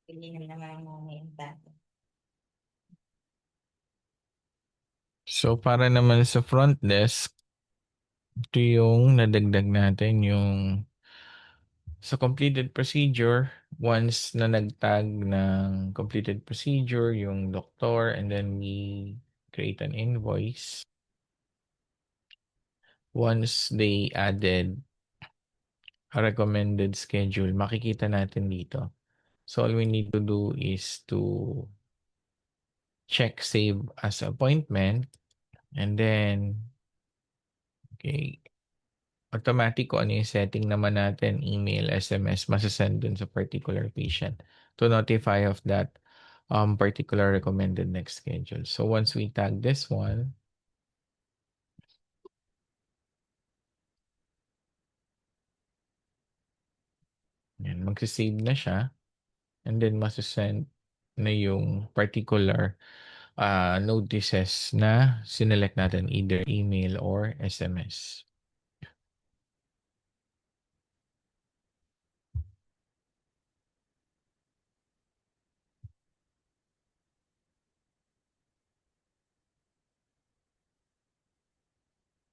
Hindi na naman dati. So, para naman sa front desk, ito yung nadagdag natin yung sa completed procedure. Once na nagtag ng completed procedure, yung doktor, and then we create an invoice. Once they added a recommended schedule, makikita natin dito. So, all we need to do is to check save as appointment, and then, okay, automatic kung ano yung setting naman natin, email, SMS, masasend dun sa particular patient to notify of that particular recommended next schedule. So once we tag this one, yan, magsisave na siya, and then masasend na yung particular notices na sinelect natin, either email or SMS.